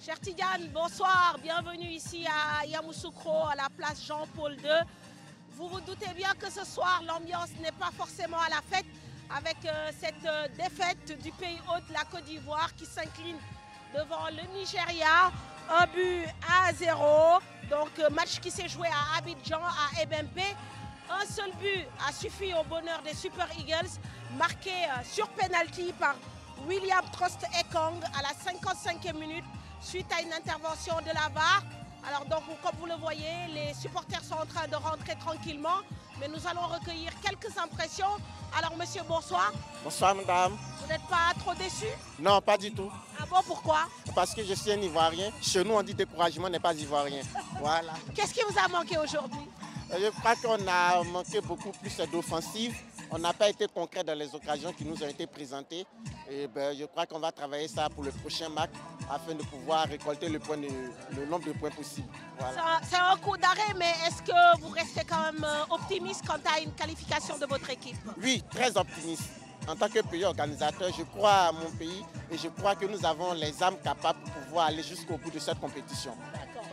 Cher Tidiane, bonsoir, bienvenue ici à Yamoussoukro, à la place Jean-Paul II. Vous vous doutez bien que ce soir, l'ambiance n'est pas forcément à la fête avec cette défaite du pays hôte, la Côte d'Ivoire, qui s'incline devant le Nigeria, 1-0. Donc match qui s'est joué à Abidjan, à Ebempe. Un seul but a suffi au bonheur des Super Eagles, marqué sur penalty par William Trost-Ekong à la 55e minute suite à une intervention de la VAR. Alors donc, comme vous le voyez, les supporters sont en train de rentrer tranquillement, mais nous allons recueillir quelques impressions. Alors monsieur, bonsoir. Bonsoir madame. Vous n'êtes pas trop déçu? Non, pas du tout. Ah bon, pourquoi? Parce que je suis un Ivoirien. Chez nous, on dit découragement n'est pas ivoirien. Voilà. Qu'est-ce qui vous a manqué aujourd'hui? Je crois qu'on a manqué beaucoup plus d'offensive. On n'a pas été concret dans les occasions qui nous ont été présentées. Et je crois qu'on va travailler ça pour le prochain match afin de pouvoir récolter le nombre de points possible. Voilà. C'est un coup d'arrêt, mais est-ce que vous restez quand même optimiste quant à une qualification de votre équipe? Oui, très optimiste. En tant que pays organisateur, je crois à mon pays et je crois que nous avons les âmes capables pour pouvoir aller jusqu'au bout de cette compétition. D'accord.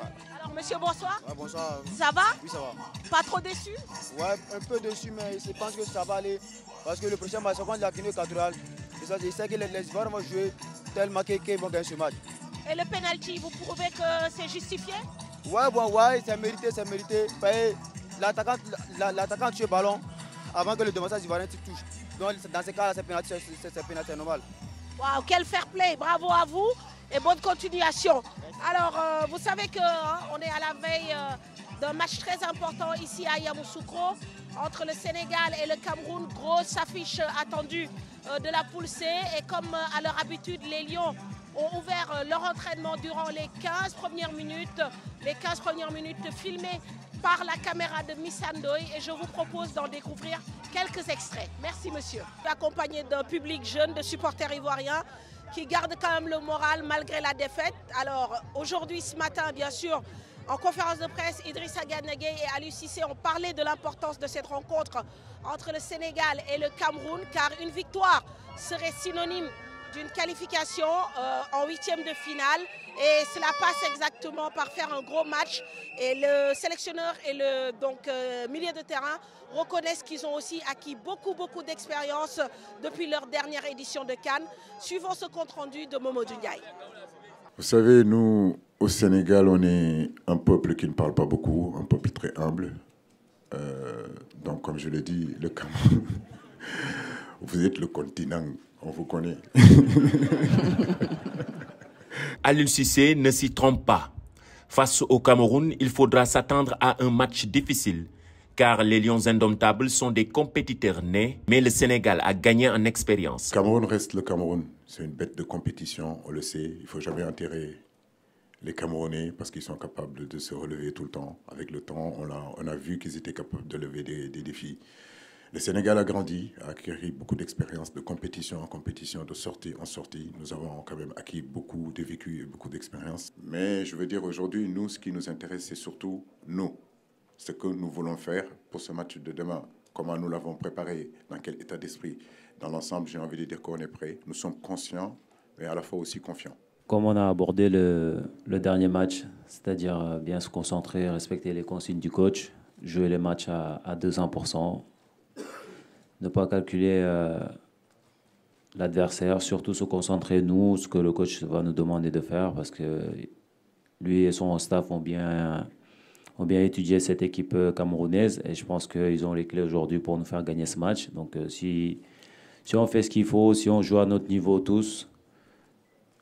Alors monsieur, bonsoir. Ah, bonsoir. Ça va? Oui, ça va. Pas trop déçu? Ouais, un peu déçu, mais je pense que ça va aller. Parce que le prochain match, c'est contre la Guinée équatoriale. Je sais que les Ivoiriens vont jouer tellement qu'ils vont gagner ce match. Et le penalty, vous trouvez que c'est justifié? Ouais, bon, ouais, c'est mérité, c'est mérité. L'attaquant tue le ballon avant que le défenseur ivoirien se touche. Donc dans ce cas-là, c'est pénalité normal. Waouh, quel fair play, bravo à vous et bonne continuation. Alors, vous savez qu'on est à la veille d'un match très important ici à Yamoussoukro entre le Sénégal et le Cameroun. Grosse affiche attendue de la poule C. Et comme à leur habitude, les Lions ont ouvert leur entraînement durant les 15 premières minutes. Les 15 premières minutes filmées par la caméra de Miss Andoy. Et je vous propose d'en découvrir quelques extraits. Merci monsieur. Accompagné d'un public jeune, de supporters ivoiriens qui gardent quand même le moral malgré la défaite. Alors aujourd'hui, ce matin, bien sûr, en conférence de presse, Idrissa Gana Gueye et Aliou Cissé ont parlé de l'importance de cette rencontre entre le Sénégal et le Cameroun, car une victoire serait synonyme d'une qualification en huitième de finale. Et cela passe exactement par faire un gros match. Et le sélectionneur et le milieu de terrain reconnaissent qu'ils ont aussi acquis beaucoup d'expérience depuis leur dernière édition de CAN. Suivons ce compte-rendu de Momodou Ndiaye. Vous savez, nous, au Sénégal, on est un peuple qui ne parle pas beaucoup, un peuple très humble. Donc, comme je l'ai dit, le Cameroun, vous êtes le continent, on vous connaît. Aliou Cissé ne s'y trompe pas. Face au Cameroun, il faudra s'attendre à un match difficile, car les Lions indomptables sont des compétiteurs nés, mais le Sénégal a gagné en expérience. Le Cameroun reste le Cameroun. C'est une bête de compétition, on le sait. Il ne faut jamais enterrer les Camerounais parce qu'ils sont capables de se relever tout le temps. Avec le temps, on a vu qu'ils étaient capables de lever des défis. Le Sénégal a grandi, a acquis beaucoup d'expérience de compétition en compétition, de sortie en sortie. Nous avons quand même acquis beaucoup de vécu et beaucoup d'expérience. Mais je veux dire, aujourd'hui, nous, ce qui nous intéresse, c'est surtout nous. Ce que nous voulons faire pour ce match de demain. Comment nous l'avons préparé, dans quel état d'esprit. Dans l'ensemble, j'ai envie de dire qu'on est prêt. Nous sommes conscients, mais à la fois aussi confiants. Comme on a abordé le dernier match, c'est-à-dire bien se concentrer, respecter les consignes du coach, jouer les matchs à 200%, ne pas calculer l'adversaire, surtout se concentrer, nous, ce que le coach va nous demander de faire, parce que lui et son staff ont bien étudié cette équipe camerounaise, et je pense qu'ils ont les clés aujourd'hui pour nous faire gagner ce match. Donc si on fait ce qu'il faut, si on joue à notre niveau tous,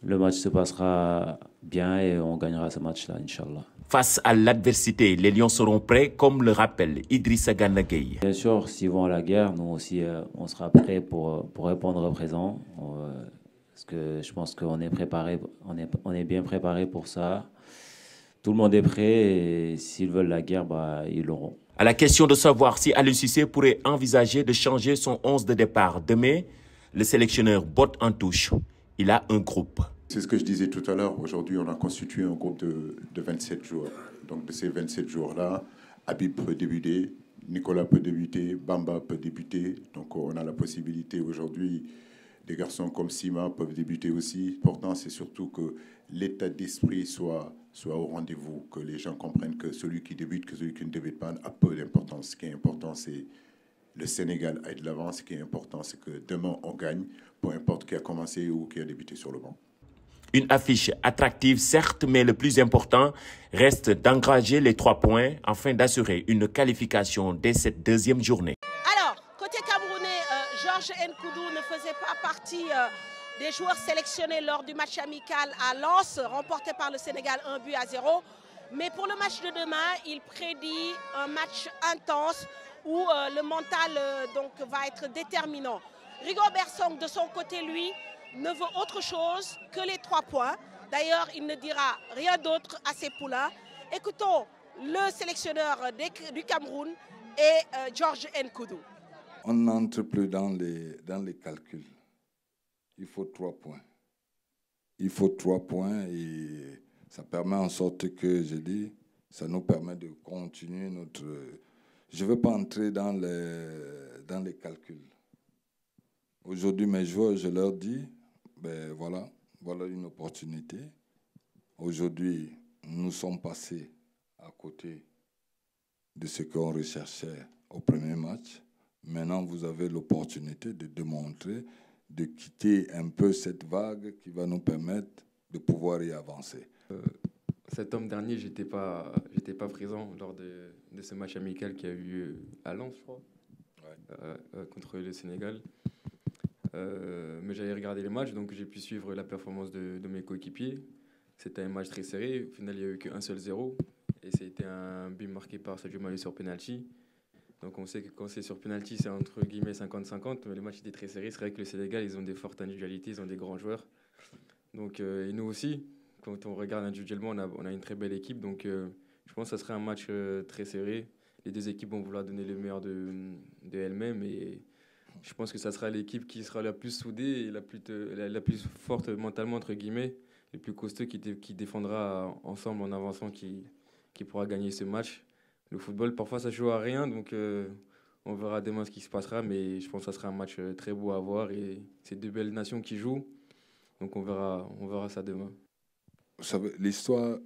le match se passera bien et on gagnera ce match-là, Inch'Allah. Face à l'adversité, les Lions seront prêts, comme le rappelle Idrissa Gana Gueye. Bien sûr, s'ils vont à la guerre, nous aussi, on sera prêts pour répondre présent. Parce que je pense qu'on est préparé, on est bien préparé pour ça. Tout le monde est prêt et s'ils veulent la guerre, ils l'auront. À la question de savoir si Aliou Cissé pourrait envisager de changer son 11 de départ demain, le sélectionneur botte en touche. Il a un groupe. C'est ce que je disais tout à l'heure. Aujourd'hui, on a constitué un groupe de 27 joueurs. Donc, de ces 27 joueurs-là, Habib peut débuter, Nicolas peut débuter, Bamba peut débuter. Donc, on a la possibilité aujourd'hui des garçons comme Sima peuvent débuter aussi. L'important, c'est surtout que l'état d'esprit soit au rendez-vous, que les gens comprennent que celui qui débute, que celui qui ne débute pas a peu d'importance. Ce qui est important, c'est le Sénégal aille de l'avant. Ce qui est important, c'est que demain, on gagne, peu importe qui a commencé ou qui a débuté sur le banc. Une affiche attractive, certes, mais le plus important reste d'engager les 3 points afin d'assurer une qualification dès cette deuxième journée. Alors, côté camerounais, Georges Nkoudou ne faisait pas partie des joueurs sélectionnés lors du match amical à Lens, remporté par le Sénégal 1-0. Mais pour le match de demain, il prédit un match intense où le mental donc, va être déterminant. Rigobert Song, de son côté, lui, ne veut autre chose que les 3 points. D'ailleurs, il ne dira rien d'autre à ses poulains. Écoutons le sélectionneur du Cameroun et Georges Nkoudou. On n'entre plus dans les calculs. Il faut 3 points. Il faut 3 points et ça permet en sorte que, je dis, ça nous permet de continuer notre... Je ne veux pas entrer dans les calculs. Aujourd'hui, mes joueurs, je leur dis, ben voilà une opportunité. Aujourd'hui, nous sommes passés à côté de ce qu'on recherchait au premier match. Maintenant, vous avez l'opportunité de démontrer, de quitter un peu cette vague qui va nous permettre de pouvoir y avancer. Septembre dernier, j'étais pas présent lors de ce match amical qui a eu lieu à Lens, je crois, contre le Sénégal. Mais j'avais regardé les matchs, donc j'ai pu suivre la performance de mes coéquipiers. C'était un match très serré. Au final, il n'y a eu qu'un seul 0. Et c'était un but marqué par Sadio Mané sur penalty. Donc on sait que quand c'est sur penalty, c'est entre guillemets 50-50. Mais le match était très serré. C'est vrai que le Sénégal, ils ont des fortes individualités, ils ont des grands joueurs. Donc, et nous aussi, quand on regarde individuellement, on a une très belle équipe. Donc je pense que ça sera un match très serré. Les 2 équipes vont vouloir donner le meilleur de elles-mêmes. Et je pense que ça sera l'équipe qui sera la plus soudée et la plus forte mentalement, entre guillemets, le plus costaud qui défendra ensemble en avançant, qui pourra gagner ce match. Le football, parfois, ça joue à rien, donc on verra demain ce qui se passera, mais je pense que ça sera un match très beau à voir et c'est 2 belles nations qui jouent, donc on verra ça demain. Vous savez, l'histoire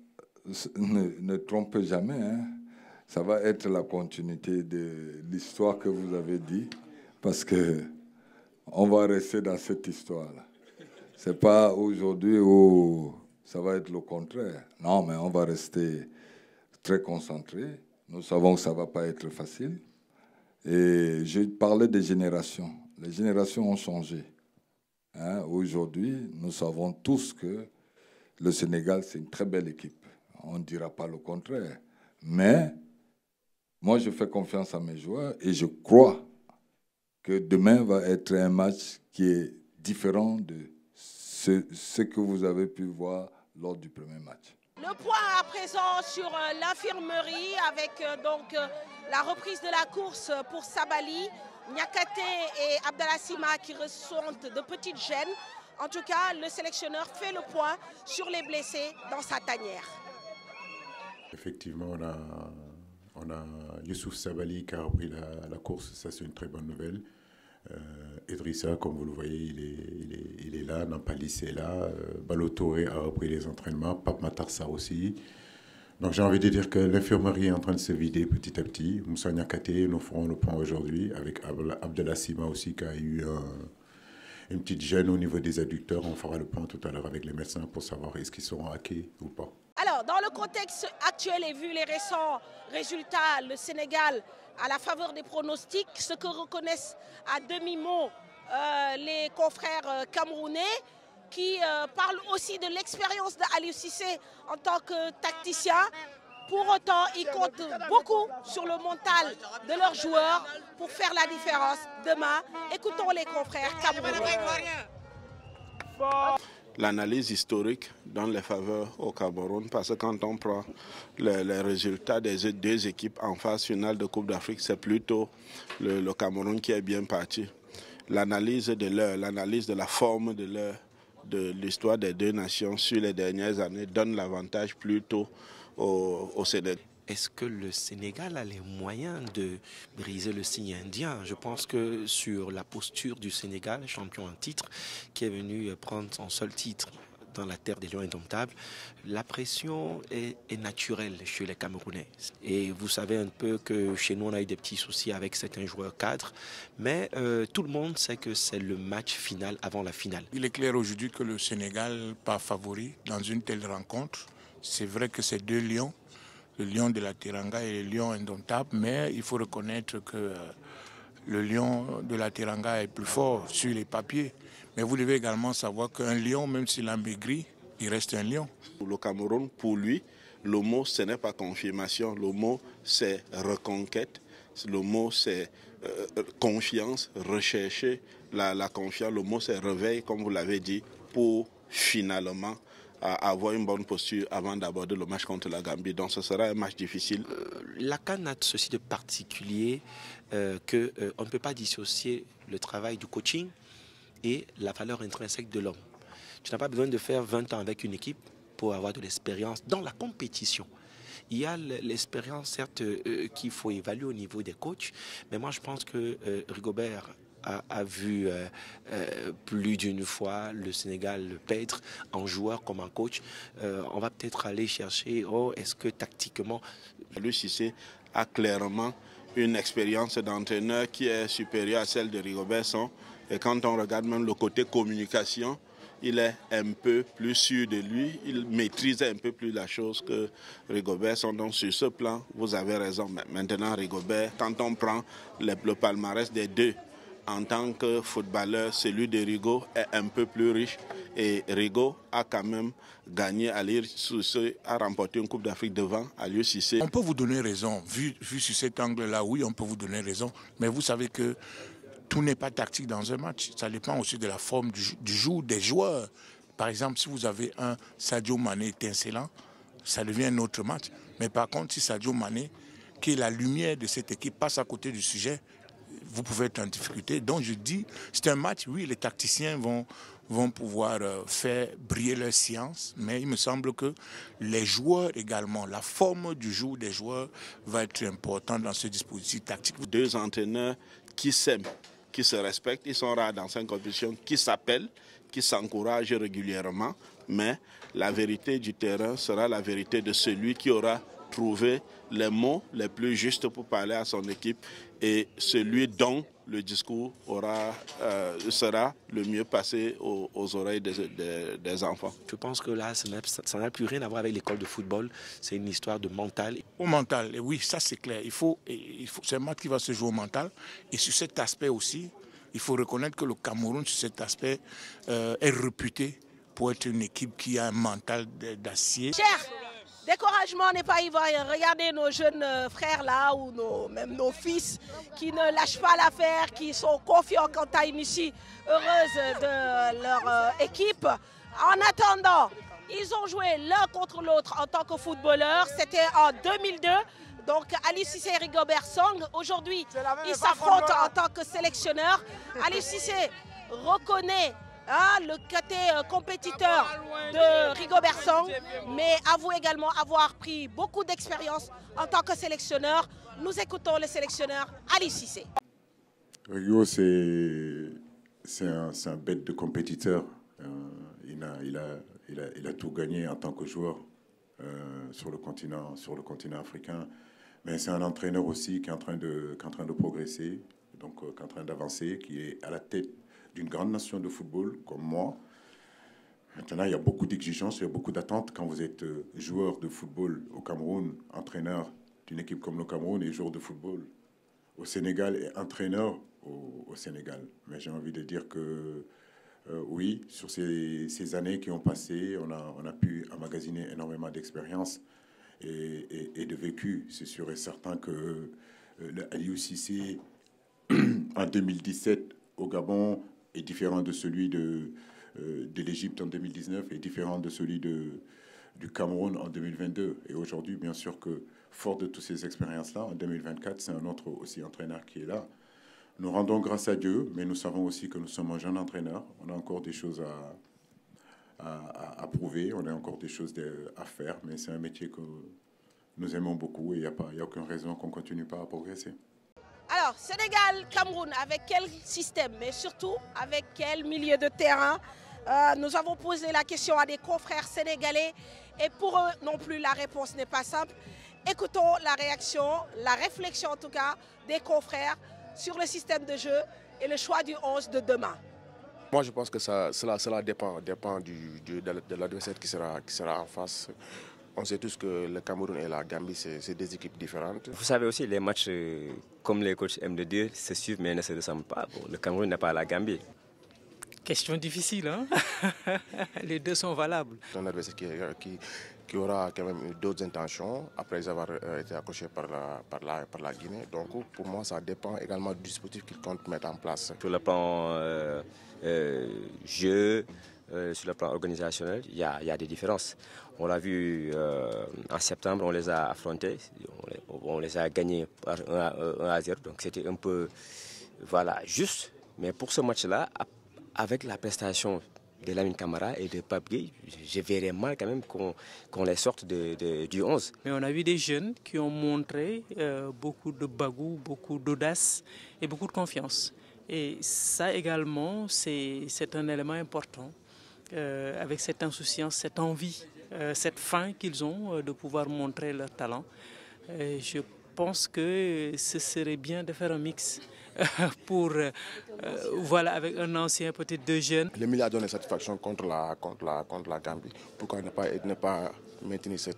ne trompe jamais, hein. Ça va être la continuité de l'histoire que vous avez dit. Parce qu'on va rester dans cette histoire-là. Ce n'est pas aujourd'hui où ça va être le contraire. Non, mais on va rester très concentré. Nous savons que ça ne va pas être facile. Et je parlais des générations. Les générations ont changé. Hein? Aujourd'hui, nous savons tous que le Sénégal, c'est une très belle équipe. On ne dira pas le contraire. Mais moi, je fais confiance à mes joueurs et je crois que demain va être un match qui est différent de ce que vous avez pu voir lors du premier match. Le point à présent sur l'infirmerie avec donc la reprise de la course pour Sabali, Niakate et Abdallah Sima qui ressentent de petites gênes. En tout cas, le sélectionneur fait le point sur les blessés dans sa tanière. Effectivement, on a Youssouf Sabali qui a repris la course, ça c'est une très bonne nouvelle. Idrissa, comme vous le voyez, il est là, Nampalis est là, Balotouré a repris les entraînements, Pape Matar Sarr aussi. Donc j'ai envie de dire que l'infirmerie est en train de se vider petit à petit. Moussa Niakate, nous ferons le point aujourd'hui, avec Abdallah Sima aussi qui a eu une petite gêne au niveau des adducteurs. On fera le point tout à l'heure avec les médecins pour savoir est-ce qu'ils seront hackés ou pas. Alors, dans le contexte actuel et vu les récents résultats, le Sénégal, à la faveur des pronostics, ce que reconnaissent à demi-mot les confrères camerounais, qui parlent aussi de l'expérience d'Aliou Cissé en tant que tacticien. Pour autant, ils comptent beaucoup sur le mental de leurs joueurs pour faire la différence demain. Écoutons les confrères camerounais. L'analyse historique donne les faveurs au Cameroun parce que quand on prend les résultats des 2 équipes en phase finale de Coupe d'Afrique, c'est plutôt le Cameroun qui est bien parti. L'analyse de la forme de l'histoire des 2 nations sur les dernières années donne l'avantage plutôt au Sénégal. est-ce que le Sénégal a les moyens de briser le signe indien? Je pense que sur la posture du Sénégal, champion en titre, qui est venu prendre son seul titre dans la terre des Lions indomptables, la pression est naturelle chez les Camerounais. Et vous savez un peu que chez nous, on a eu des petits soucis avec certains joueurs cadres, mais tout le monde sait que c'est le match final avant la finale. Il est clair aujourd'hui que le Sénégal pas favori dans une telle rencontre. C'est vrai que c'est deux lions, le lion de la Teranga et le lion indomptable, mais il faut reconnaître que le lion de la Teranga est plus fort sur les papiers. Mais vous devez également savoir qu'un lion, même s'il a maigri, il reste un lion. Pour le Cameroun, pour lui, le mot, ce n'est pas confirmation. Le mot, c'est reconquête. Le mot, c'est confiance, rechercher la confiance. Le mot, c'est réveil, comme vous l'avez dit, pour finalement avoir une bonne posture avant d'aborder le match contre la Gambie. Donc ce sera un match difficile. La CAN a ceci de particulier qu'on ne peut pas dissocier le travail du coaching et la valeur intrinsèque de l'homme. Tu n'as pas besoin de faire 20 ans avec une équipe pour avoir de l'expérience dans la compétition. Il y a l'expérience, certes, qu'il faut évaluer au niveau des coachs, mais moi je pense que Rigobert a vu plus d'une fois le Sénégal perdre en joueur comme en coach. On va peut-être aller chercher, est-ce que tactiquement... Aliou Cissé a clairement une expérience d'entraîneur qui est supérieure à celle de Rigobert Song. Et quand on regarde même le côté communication, il est un peu plus sûr de lui, il maîtrise un peu plus la chose que Rigobert Song. Donc sur ce plan, vous avez raison. Maintenant, Rigobert, quand on prend le palmarès des deux, en tant que footballeur, celui de Rigo est un peu plus riche. Et Rigo a quand même gagné, a remporté une Coupe d'Afrique devant Aliou Cissé. On peut vous donner raison. Vu sur cet angle-là, oui, on peut vous donner raison. Mais vous savez que tout n'est pas tactique dans un match. Ça dépend aussi de la forme du jour des joueurs. Par exemple, si vous avez un Sadio Mané étincelant, ça devient un autre match. Mais par contre, si Sadio Mané, qui est la lumière de cette équipe, passe à côté du sujet, vous pouvez être en difficulté. Donc je dis, c'est un match, oui, les tacticiens vont pouvoir faire briller leur science, mais il me semble que les joueurs également, la forme du jour des joueurs va être importante dans ce dispositif tactique. Deux entraîneurs qui s'aiment, qui se respectent, ils sont rares dans cette compétition, qui s'appellent, qui s'encouragent régulièrement, mais la vérité du terrain sera la vérité de celui qui aura trouvé les mots les plus justes pour parler à son équipe et celui dont le discours sera le mieux passé aux oreilles des enfants. Je pense que là, ça n'a plus rien à voir avec l'école de football, c'est une histoire de mental. Au mental, oui, ça c'est clair. C'est un match qui va se jouer au mental. Et sur cet aspect aussi, il faut reconnaître que le Cameroun, sur cet aspect, est réputé pour être une équipe qui a un mental d'acier. Découragement n'est pas ivoirien. Regardez nos jeunes frères là, ou même nos fils qui ne lâchent pas l'affaire, qui sont confiants quant à une issue heureuse de leur équipe. En attendant, ils ont joué l'un contre l'autre en tant que footballeurs. C'était en 2002. Donc Aliou Cissé et Rigobert Song. Aujourd'hui, ils s'affrontent en tant que sélectionneurs. Aliou Cissé reconnaît le côté compétiteur de Rigobert Song, mais avoue également avoir pris beaucoup d'expérience en tant que sélectionneur. Nous écoutons le sélectionneur Aliou Cissé. Rigo, c'est un bête de compétiteur. Il a tout gagné en tant que joueur sur le continent africain. Mais c'est un entraîneur aussi qui est en train de progresser, donc qui est en train d'avancer, qui est à la tête d'une grande nation de football comme moi. Maintenant, il y a beaucoup d'exigences, il y a beaucoup d'attentes quand vous êtes joueur de football au Cameroun, entraîneur d'une équipe comme le Cameroun et joueur de football au Sénégal et entraîneur au Sénégal. Mais j'ai envie de dire que oui, sur ces années qui ont passé, on a pu emmagasiner énormément d'expérience et de vécu. C'est sûr et certain que le Aliou Cissé, en 2017, au Gabon, est différent de celui de l'Égypte en 2019, est différent de celui du Cameroun en 2022. Et aujourd'hui, bien sûr que, fort de toutes ces expériences-là, en 2024, c'est un autre aussi entraîneur qui est là. Nous rendons grâce à Dieu, mais nous savons aussi que nous sommes un jeune entraîneur. On a encore des choses à prouver, on a encore des choses à faire, mais c'est un métier nous aimons beaucoup et il n'y a aucune raison qu'on ne continue pas à progresser. Alors, Sénégal-Cameroun, avec quel système, mais surtout avec quel milieu de terrain? Nous avons posé la question à des confrères sénégalais et pour eux non plus la réponse n'est pas simple. Écoutons la réaction, la réflexion en tout cas des confrères sur le système de jeu et le choix du 11 de demain. Moi je pense que cela dépend de l'adversaire qui sera en face. On sait tous que le Cameroun et la Gambie, c'est des équipes différentes. Vous savez aussi, les matchs, comme les coachs aiment le dire, se suivent mais ne se ressemblent pas. Bon, le Cameroun n'est pas à la Gambie. Question difficile, hein. Les deux sont valables. Un adversaire qui aura quand même d'autres intentions après avoir été accroché par la Guinée. Donc pour moi, ça dépend également du dispositif qu'il compte mettre en place. Sur le plan jeu, sur le plan organisationnel, il y a des différences. On l'a vu en septembre, on les a affrontés, on les a gagnés par 1-0. Donc c'était un peu juste. Mais pour ce match-là, avec la prestation de Lamine Camara et de Pape Gueye, je verrais mal quand même qu'on les sorte du 11. Mais on a vu des jeunes qui ont montré beaucoup de bagou, beaucoup d'audace et beaucoup de confiance. Et ça également, c'est un élément important, avec cette insouciance, cette envie, cette faim qu'ils ont de pouvoir montrer leur talent. Je pense que ce serait bien de faire un mix. Avec un ancien, peut-être deux jeunes. Le milieu a donné satisfaction contre la Gambie. Pourquoi ne pas maintenir ce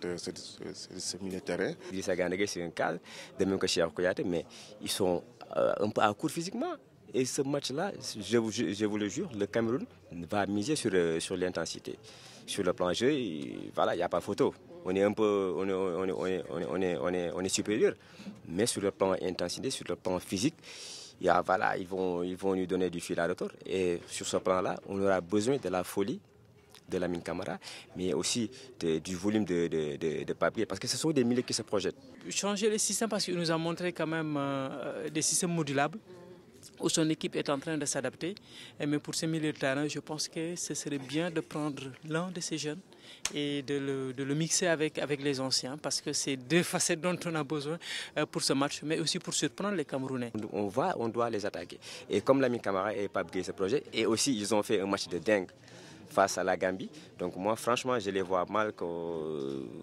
milieu de terrain? Idrissa Gana Gueye, c'est un cadre, de même que Cheikh Kouyaté, mais ils sont un peu à court physiquement. Et ce match-là, je vous le jure, le Cameroun va miser sur l'intensité. Sur le plan jeu, il n'y a pas photo. On est un peu, on est supérieur. Mais sur le plan intensité, sur le plan physique, ils vont nous donner du fil à retour. Et sur ce plan-là, on aura besoin de la folie de Lamine Camara, mais aussi du volume de papier, parce que ce sont des milieux qui se projettent. Changer le système parce qu'il nous a montré quand même des systèmes modulables, où son équipe est en train de s'adapter. Mais pour ce milieu de terrain, je pense que ce serait bien de prendre l'un de ces jeunes et de le mixer avec les anciens, parce que c'est deux facettes dont on a besoin pour ce match, mais aussi pour surprendre les Camerounais. On doit les attaquer. Et comme Lamine Camara et Pape Gueye se projettent, et aussi ils ont fait un match de dingue face à la Gambie. Donc moi, franchement, je les vois mal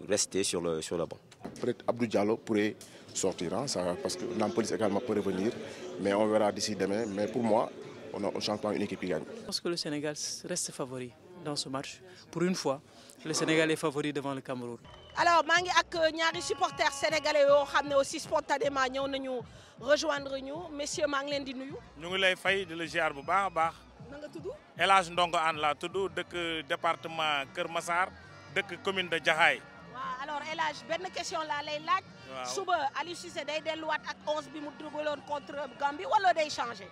rester sur le banc. Peut-être Abdou Diallo pourrait sortir, hein, parce que Nampalys également peut revenir, mais on verra d'ici demain. Mais pour moi, on ne change pas une équipe qui gagne. Je pense que le Sénégal reste favori dans ce match. Pour une fois, le Sénégal est favori devant le Cameroun. Alors, je suis avec ñaari supporters sénégalais qui aussi spontanément ñëw nañu rejoindre ñu. Messieurs, je suis di nuyu. Ñu ngi lay fay di la ziar bu baax a baax. Na nga tudd? El Hadj Ndongo Anne laa tudd, dëkk département Kër Massar, dëkk commune de Jaxaay. Waaw, alors El Hadj, benn question laa lay laaj. Waaw. Suba Aliou Cissé day delluwaat ak 11 bi mu dugaloon contre Gambie wala day changé?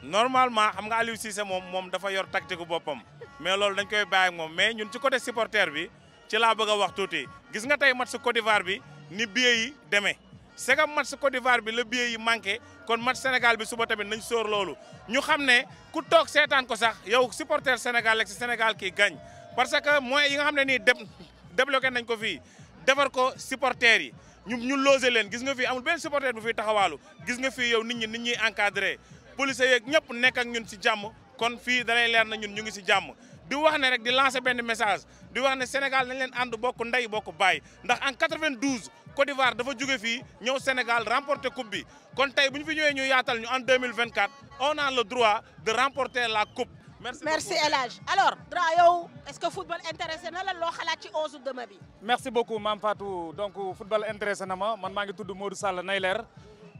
Normalement xam nga Aliou Cissé moom dafa yor tactique boppam mais loolu dañ koy bàyyi ak moom mais ñun ci côté supporter bi ci laa bëgg a wax tuuti gis nga tey match Côte d'Ivoire bi ni billet yi demee c'est que match Côte d'Ivoire bi la billet yi manqué kon match Sénégal bi suba tamit nañ sóor loolu ñu xam ne ku toog seetaan ko sax yow supporter Sénégal ak si Sénégal kii gagne parce que moyens yi nga xam ne nii débloqué nañ ko fii defar ko supporter yi ñu loger leen gis nga fii amul benn supporter bu fiy taxawaalu gis nga fii yow nit ñi encadré police yeeg ñëpp nekk ak ñun si jàmm kon fii dalay leer na ñun ñu ngi si jàmm di wax ne rek di lancer benn message di wax ne Sénégal nañ leen ànd bokk ndey bokk baay ndax en 92 Côte d'Ivoire dafa jóge fii ñëw Sénégal remporter coupe bi kon tey bu ñu fi ñëwee ñu yaatal ñu en 2024 on a le droit de remporter la coupe. Merci El Hadj. Alors Dra yow est-ce que football intéressé na la loo xalaat ci 11 demain bi. Merci beaucoup Mame Fatou donc football intéressé na ma man maa ngi tudd Modou Sall Nayler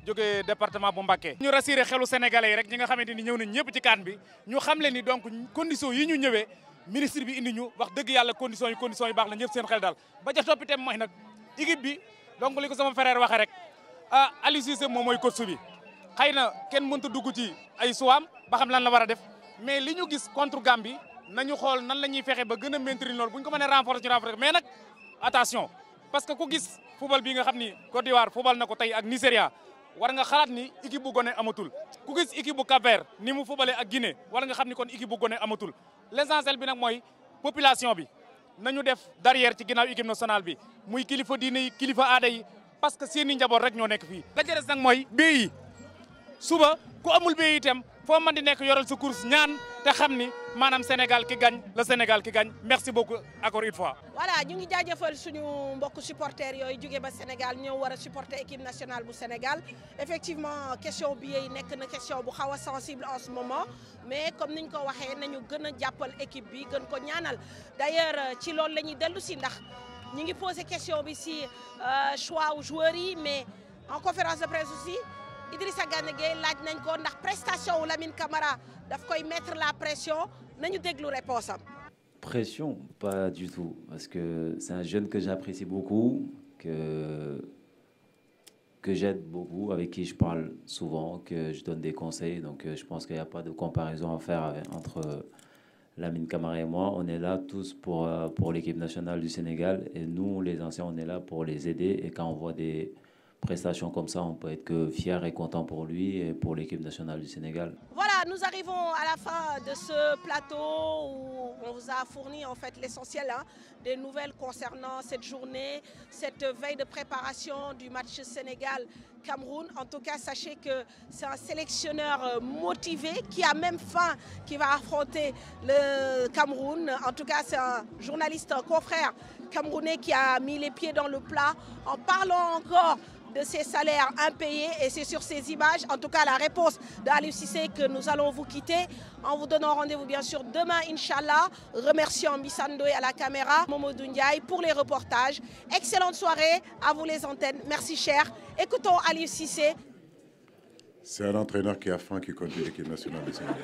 jógee département bu Mbacké. ñu rassuré xelu sénégalais yi rek ñi nga xamante ni ñëw nañ ñëpp ci CAN bi ñu xam leen ni donc conditions yi ñu ñëwee ministre bi indi ñu wax dëgg yàlla conditions yi baax la ñëpp seen xel daal ba ca toppiteem mooy nag équipe bi donc li ko sama frère waxee rek Aliou Cissé moom mooy coach bi xëy na kenn mënta dugg ci ay suwaam ba xam lan la war a def mais li ñu gis contre Gambie nañu xool nan la ñuy fexe ba gën a maintenir loolu bu ñu ko mënee renforcer ci renforcer mais nag attention parce que ku gis football bi nga xam ni Côte d'Ivoire football na ko tey ak Nigeria war nga xalaat ni équipe bu gone amatul ku gis équipe bu Cap-Vert ni mu footballé ak Guinée war nga xam ni kon équipe bu gone amatul l'essentiel bi nag mooy population bi nañu def derrière ci ginnaaw équipe nationale bi muy kilifa diine yi kilifa aada yi parce que seeni njaboot rek ñoo nekk fii. la ca des nag mooy bee yi suba ku amul bee itam foo mën di nekk yoral sa course ñaan te xam ni maanaam Sénégal ki gagne le Sénégal qui gagne merci beaucoup encore une fois. voilà ñu ngi jaajëfal suñu mbokk supporters yooyu jóge ba Sénégal ñëw war a supporter équipe nationale bu Sénégal effectivement question billet yi nekk na question bu xaw a sensible en ce moment mais comme niñ ko waxee nañu gën a jàppal équipe bi gën ko ñaanal d'ailleurs ci loolu la ñuy dellu si ndax ñu ngi posé question bi si choix wu joueurs yi mais en conférence de presse aussi Idrissa Gana Gueye laaj nañ ko ndax prestation wu Lamine Camara daf koy mettre la pression nañu déglu réponse am. Pression, pas du tout, parce que c'est un jeune que j'apprécie beaucoup, que j'aide beaucoup, avec qui je parle souvent, que je donne des conseils. Donc je pense qu'il n'y a pas de comparaison à faire entre Lamine Camara et moi. On est là tous pour l'équipe nationale du Sénégal, et nous, les anciens, on est là pour les aider. Et quand on voit des prestations comme ça, on peut être que fier et content pour lui et pour l'équipe nationale du Sénégal. Voilà, nous arrivons à la fin de ce plateau où on vous a fourni en fait l'essentiel des nouvelles concernant cette journée, cette veille de préparation du match Sénégal-Cameroun. En tout cas, sachez que c'est un sélectionneur motivé qui a même faim, qui va affronter le Cameroun. En tout cas, c'est un journaliste, un confrère camerounais qui a mis les pieds dans le plat en parlant encore de ces salaires impayés, et c'est sur ces images, en tout cas la réponse d'Aliou Cissé, que nous allons vous quitter en vous donnant rendez-vous bien sûr demain Inch'Allah, remerciant Missandoé à la caméra, Momodou Ndiaye pour les reportages. Excellente soirée, à vous les antennes, merci cher. Écoutons Aliou Cissé. C'est un entraîneur qui a faim qui conduit l'équipe nationale du Sénégal.